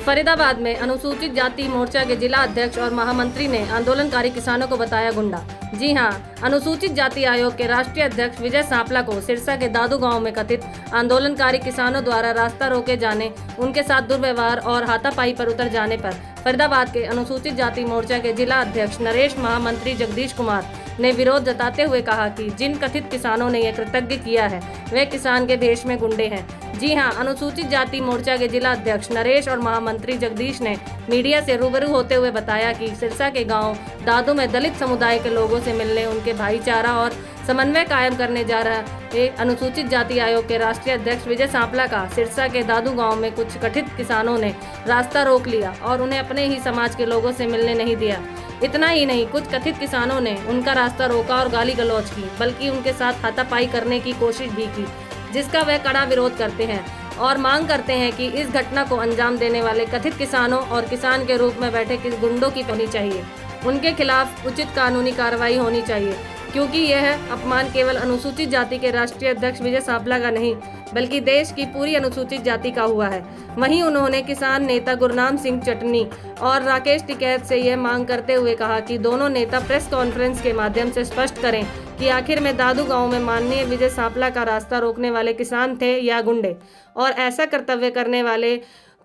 फरीदाबाद में अनुसूचित जाति मोर्चा के जिला अध्यक्ष और महामंत्री ने आंदोलनकारी किसानों को बताया गुंडा। जी हां, अनुसूचित जाति आयोग के राष्ट्रीय अध्यक्ष विजय सांपला को सिरसा के दादू गांव में कथित आंदोलनकारी किसानों द्वारा रास्ता रोके जाने, उनके साथ दुर्व्यवहार और हाथापाई पर उतर जाने पर फरीदाबाद के अनुसूचित जाति मोर्चा के जिला अध्यक्ष नरेश, महामंत्री जगदीश कुमार ने विरोध जताते हुए कहा कि जिन कथित किसानों ने यह कृतज्ञ किया है वे किसान के भेष में गुंडे हैं। जी हां, अनुसूचित जाति मोर्चा के जिला अध्यक्ष नरेश और महामंत्री जगदीश ने मीडिया से रूबरू होते हुए बताया कि सिरसा के गांव दादू में दलित समुदाय के लोगों से मिलने, उनके भाईचारा और समन्वय कायम करने जा रहे अनुसूचित जाति आयोग के राष्ट्रीय अध्यक्ष विजय सांपला का सिरसा के दादू गांव में कुछ कथित किसानों ने रास्ता रोक लिया और उन्हें अपने ही समाज के लोगों से मिलने नहीं दिया। इतना ही नहीं, कुछ कथित किसानों ने उनका रास्ता रोका और गाली गलौज की, बल्कि उनके साथ हाथापाई करने की कोशिश भी की, जिसका वह कड़ा विरोध करते हैं और मांग करते हैं कि इस घटना को अंजाम देने वाले कथित किसानों और किसान के रूप में बैठे किस गुंडों की होनी चाहिए। उनके खिलाफ उचित कानूनी कार्रवाई होनी चाहिए, क्योंकि यह अपमान केवल अनुसूचित जाति के राष्ट्रीय अध्यक्ष विजय सांपला का नहीं, बल्कि देश की पूरी अनुसूचित जाति का हुआ है। वहीं उन्होंने किसान नेता गुरनाम सिंह चटनी और राकेश टिकैत से यह मांग करते हुए कहा कि दोनों नेता प्रेस कॉन्फ्रेंस के माध्यम से स्पष्ट करें कि आखिर में दादू गांव में माननीय विजय सांपला का रास्ता रोकने वाले किसान थे या गुंडे, और ऐसा कर्तव्य करने वाले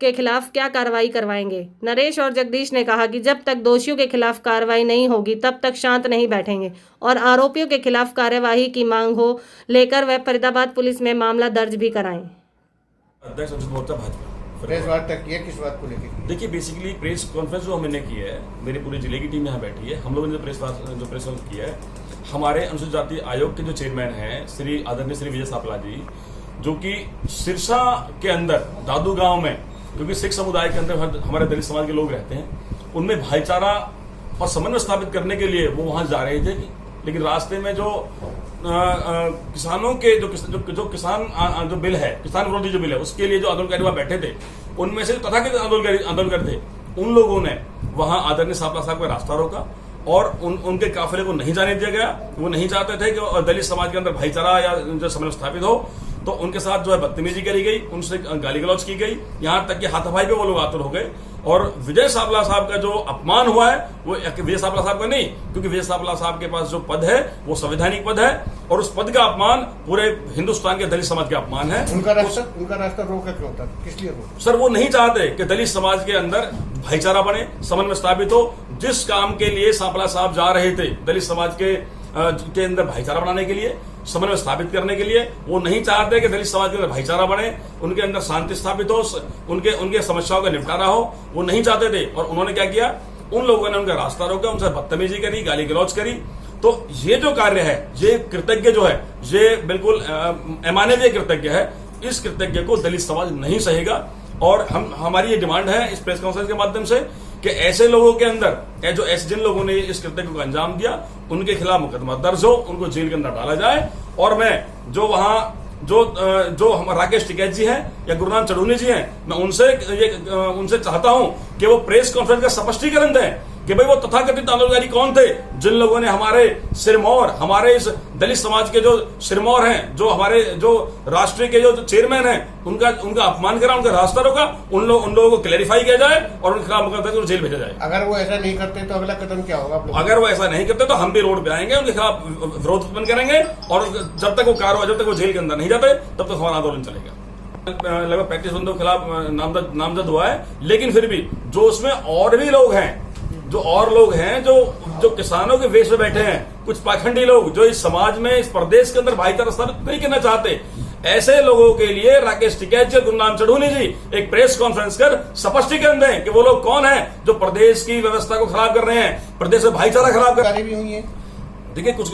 के खिलाफ क्या कार्रवाई करवाएंगे। नरेश और जगदीश ने कहा कि जब तक दोषियों के खिलाफ कार्रवाई नहीं होगी तब तक शांत नहीं बैठेंगे और आरोपियों के खिलाफ कार्यवाही की मांग हो लेकर वह फरीदाबाद पुलिस में मामला दर्ज भी कराएं। अध्यक्ष अनुसूचित मोर्चा भाजपा प्रेस वार्ता की है, किस बात को लेकर? देखिए, बेसिकली प्रेस कॉन्फ्रेंस जो हमने की है, मेरी पूरी जिले की टीम यहाँ बैठी है। हम लोगों ने जो प्रेस कॉन्फ्रेंस किया है, हमारे अनुसूचित जाति आयोग के जो चेयरमैन हैं श्री आदरणीय श्री विजय सांपला जी, जो कि सिरसा के अंदर दादू गांव में, क्योंकि सिख समुदाय के अंदर हमारे दलित समाज के लोग रहते हैं, उनमें भाईचारा और समन्वय स्थापित करने के लिए वो वहां जा रहे थे। लेकिन रास्ते में जो किसानों के जो किसान जो बिल है, किसान विरोधी जो बिल है, उसके लिए जो आंदोलनकारी वहां बैठे थे, उनमें से तथाकथित आंदोलनकारी थे, उन लोगों ने वहां आदरणीय सांपला साहब का रास्ता रोका और उनके काफिले को नहीं जाने दिया गया। वो नहीं चाहते थे कि दलित समाज के अंदर भाईचारा या जो समन्वय स्थापित हो, तो उनके साथ जो है बदतमीजी करी गई, उनसे गाली गलौज की गई, यहां तक कि हाथापाई पे वो लोग आतुर हो गए। और विजय सांपला साहब का जो अपमान हुआ है वो विजय सांपला साहब का नहीं, क्योंकि विजय सांपला साहब के पास जो पद है वो संवैधानिक पद है और उस पद का अपमान पूरे हिंदुस्तान के दलित समाज का अपमान है। उनका रास्ता रोका क्यों था, किस लिए रोका? सर, वो नहीं चाहते कि दलित समाज के अंदर भाईचारा बने, समन्वय स्थापित हो। जिस काम के लिए सांपला साहब जा रहे थे, दलित समाज के अंदर भाईचारा बनाने के लिए, समन्वय स्थापित करने के लिए, वो नहीं चाहते कि दलित समाज के अंदर भाईचारा बने, उनके अंदर शांति स्थापित हो, उनके समस्याओं का निपटारा हो, वो नहीं चाहते थे। और उन्होंने क्या किया, उन लोगों ने उनका रास्ता रोका, उनसे बदतमीजी करी, गाली गलौज करी। तो ये जो कार्य है, ये कृतज्ञ जो है, ये बिल्कुल अमानवीय कृतज्ञ है। इस कृतज्ञ को दलित समाज नहीं सहेगा और हमारी ये डिमांड है इस प्रेस कॉन्फ्रेंस के माध्यम से कि ऐसे लोगों के अंदर जिन लोगों ने इस कृत्य को अंजाम दिया, उनके खिलाफ मुकदमा दर्ज हो, उनको जेल के अंदर डाला जाए। और मैं जो वहां जो हमारे राकेश टिकैत जी हैं या गुरनाम चढ़ूनी जी हैं, मैं उनसे चाहता हूं कि वो प्रेस कॉन्फ्रेंस का स्पष्टीकरण दें कि भाई वो तथाकथित आंदोलनकारी कौन थे, जिन लोगों ने हमारे सिरमौर, हमारे इस दलित समाज के जो सिरमौर हैं, जो हमारे जो राष्ट्रीय के जो चेयरमैन हैं, उनका अपमान करा, उनका रास्ता रोका। उन लोगों को क्लैरिफाई किया जाए और उनके खिलाफ मुकदमा जेल भेजा जाए। अगर वो ऐसा नहीं करते तो अगला कदम क्या होगा? अगर वो ऐसा नहीं करते तो हम भी रोड पे आएंगे, उनके खिलाफ विरोध उत्पन्न करेंगे और जब तक वो जेल के अंदर नहीं जाते तब तक हमारा आंदोलन चलेगा। लगभग 35 बंदों के खिलाफ नामजद हुआ है, लेकिन फिर भी जो उसमें और भी लोग हैं, जो किसानों के वेश में बैठे हैं, कुछ पाखंडी लोग जो इस समाज में, इस प्रदेश के अंदर भाईचारा स्थापित नहीं करना चाहते, ऐसे लोगों के लिए राकेश टिकैत जी, गुरनाम चढ़ूनी जी एक प्रेस कॉन्फ्रेंस कर स्पष्टीकरण दें कि वो लोग कौन हैं जो प्रदेश की व्यवस्था को खराब कर रहे हैं, प्रदेश में भाईचारा खराब कर रहे हैं। भी हुई है। देखिए, कुछ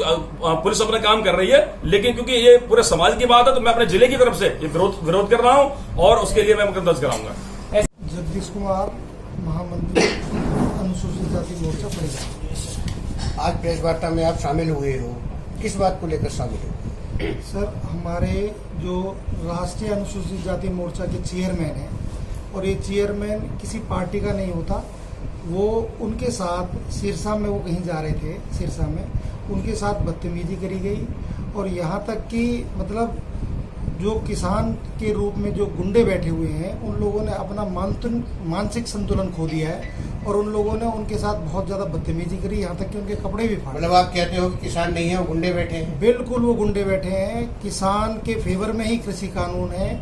पुलिस अपना काम कर रही है, लेकिन क्योंकि ये पूरे समाज की बात है तो मैं अपने जिले की तरफ से ये विरोध कर रहा हूं और उसके लिए मैं मुकदमा दर्ज कराऊंगा। जगदीश कुमार, महामंत्री अनुसूचित जाति मोर्चा फरीदाबाद। आज प्रेस वार्ता में आप शामिल हुए हो, किस बात को लेकर शामिल हो? सर, हमारे जो राष्ट्रीय अनुसूचित जाति मोर्चा के चेयरमैन हैं, और ये चेयरमैन किसी पार्टी का नहीं होता, वो उनके साथ सिरसा में वो कहीं जा रहे थे, सिरसा में उनके साथ बदतमीजी करी गई और यहाँ तक कि मतलब जो किसान के रूप में जो गुंडे बैठे हुए हैं उन लोगों ने अपना मानसिक संतुलन खो दिया है और उन लोगों ने उनके साथ बहुत ज्यादा बदतमीजी करी, यहाँ तक कि उनके कपड़े भी फाड़े। मतलब आप कहते हो कि किसान नहीं है, वो गुंडे बैठे हैं? बिल्कुल वो गुंडे बैठे हैं। किसान के फेवर में ही कृषि कानून है।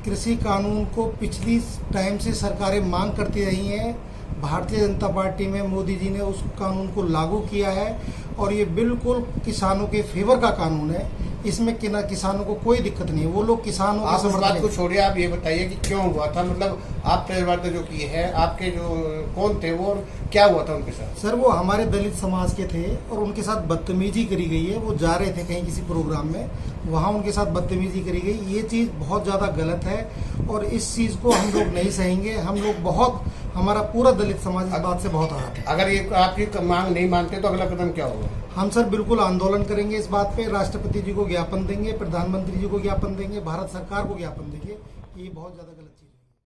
कृषि कानून को पिछली टाइम से सरकारें मांग करती रही हैं। भारतीय जनता पार्टी में मोदी जी ने उस कानून को लागू किया है और ये बिल्कुल किसानों के फेवर का कानून है। इसमें किसानों को कोई दिक्कत नहीं है। वो लोग किसानों आप उस बात को के छोड़िए, आप ये बताइए कि क्यों हुआ था, मतलब आप प्रेस जो किए हैं, आपके जो कौन थे वो और क्या हुआ था उनके साथ? सर वो हमारे दलित समाज के थे और उनके साथ बदतमीजी करी गई है। वो जा रहे थे कहीं किसी प्रोग्राम में, वहाँ उनके साथ बदतमीजी करी गई। ये चीज़ बहुत ज़्यादा गलत है और इस चीज़ को हम लोग नहीं सहेंगे। हम लोग बहुत, हमारा पूरा दलित समाज इस बात से बहुत आहत है। अगर ये आपकी मांग नहीं मानते तो अगला कदम क्या होगा? हम सर बिल्कुल आंदोलन करेंगे इस बात पे। राष्ट्रपति जी को ज्ञापन देंगे, प्रधानमंत्री जी को ज्ञापन देंगे, भारत सरकार को ज्ञापन देंगे कि ये बहुत ज़्यादा गलत चीज़ है।